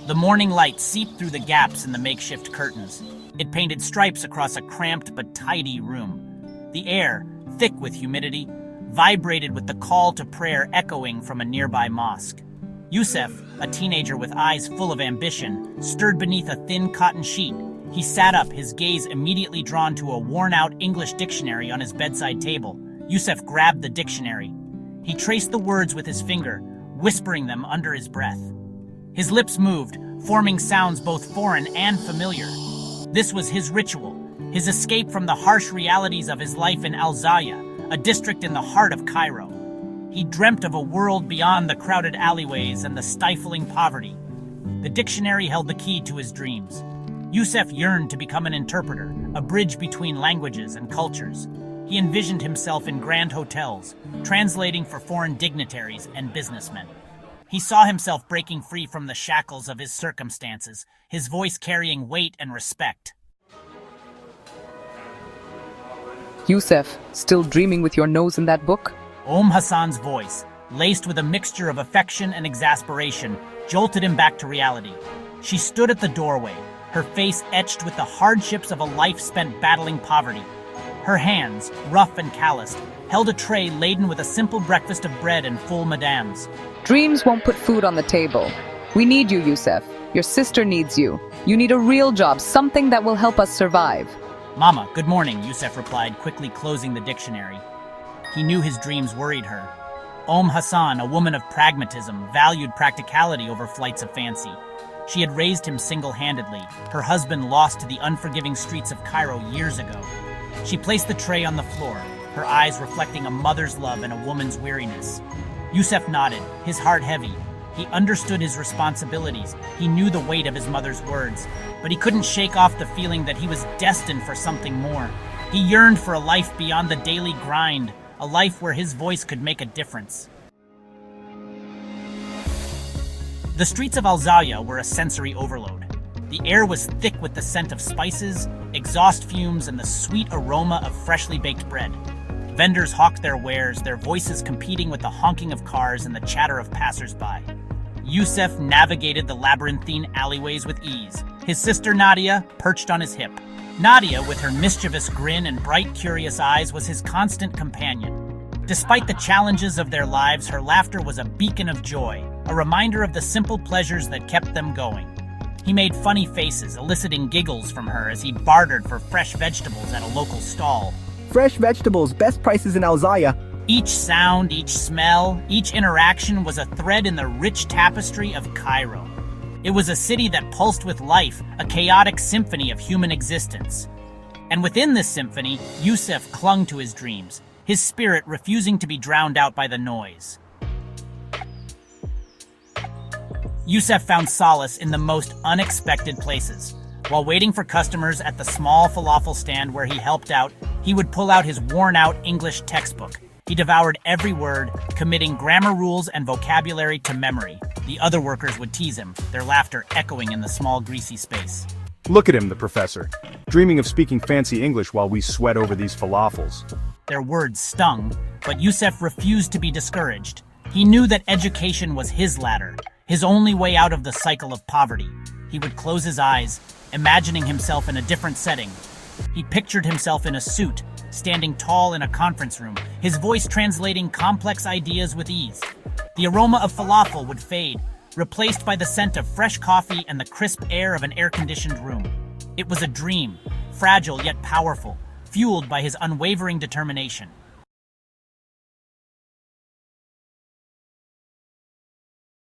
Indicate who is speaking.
Speaker 1: The morning light seeped through the gaps in the makeshift curtains. It painted stripes across a cramped but tidy room. The air, thick with humidity, vibrated with the call to prayer echoing from a nearby mosque. Yusuf, a teenager with eyes full of ambition, stirred beneath a thin cotton sheet. He sat up, his gaze immediately drawn to a worn-out English dictionary on his bedside table. Yusuf grabbed the dictionary. He traced the words with his finger, whispering them under his breath. His lips moved, forming sounds both foreign and familiar. This was his ritual, his escape from the harsh realities of his life in Al-Zaya, a district in the heart of Cairo. He dreamt of a world beyond the crowded alleyways and the stifling poverty. The dictionary held the key to his dreams. Yusuf yearned to become an interpreter, a bridge between languages and cultures. He envisioned himself in grand hotels, translating for foreign dignitaries and businessmen. He saw himself breaking free from the shackles of his circumstances, his voice carrying weight and respect.
Speaker 2: Yusuf, still dreaming with your nose in that book?
Speaker 1: Hassan's voice, laced with a mixture of affection and exasperation, jolted him back to reality. She stood at the doorway, her face etched with the hardships of a life spent battling poverty. Her hands, rough and calloused, held a tray laden with a simple breakfast of bread and full madams.
Speaker 2: Dreams won't put food on the table. We need you, Yusuf. Your sister needs you. You need a real job, something that will help us survive.
Speaker 1: Mama, good morning, Yusuf replied, quickly closing the dictionary. He knew his dreams worried her. Hassan, a woman of pragmatism, valued practicality over flights of fancy. She had raised him single-handedly, her husband lost to the unforgiving streets of Cairo years ago. She placed the tray on the floor, her eyes reflecting a mother's love and a woman's weariness. Yusuf nodded, his heart heavy. He understood his responsibilities. He knew the weight of his mother's words, but he couldn't shake off the feeling that he was destined for something more. He yearned for a life beyond the daily grind, a life where his voice could make a difference. The streets of Al-Zaya were a sensory overload. The air was thick with the scent of spices, exhaust fumes, and the sweet aroma of freshly baked bread. Vendors hawked their wares, their voices competing with the honking of cars and the chatter of passers-by. Yusuf navigated the labyrinthine alleyways with ease, his sister Nadia perched on his hip. Nadia, with her mischievous grin and bright, curious eyes, was his constant companion. Despite the challenges of their lives, her laughter was a beacon of joy, a reminder of the simple pleasures that kept them going. He made funny faces, eliciting giggles from her as he bartered for fresh vegetables at a local stall.
Speaker 3: Fresh vegetables, best prices in Al-Zaya.
Speaker 1: Each sound, each smell, each interaction was a thread in the rich tapestry of Cairo. It was a city that pulsed with life, a chaotic symphony of human existence. And within this symphony, Yusuf clung to his dreams, his spirit refusing to be drowned out by the noise. Yusuf found solace in the most unexpected places. While waiting for customers at the small falafel stand where he helped out, he would pull out his worn-out English textbook. He devoured every word, committing grammar rules and vocabulary to memory. The other workers would tease him, their laughter echoing in the small, greasy space.
Speaker 4: Look at him, the professor, dreaming of speaking fancy English while we sweat over these falafels.
Speaker 1: Their words stung, but Yusuf refused to be discouraged. He knew that education was his ladder, his only way out of the cycle of poverty. He would close his eyes, imagining himself in a different setting. He pictured himself in a suit, standing tall in a conference room, his voice translating complex ideas with ease. The aroma of falafel would fade, replaced by the scent of fresh coffee and the crisp air of an air-conditioned room. It was a dream, fragile yet powerful, fueled by his unwavering determination.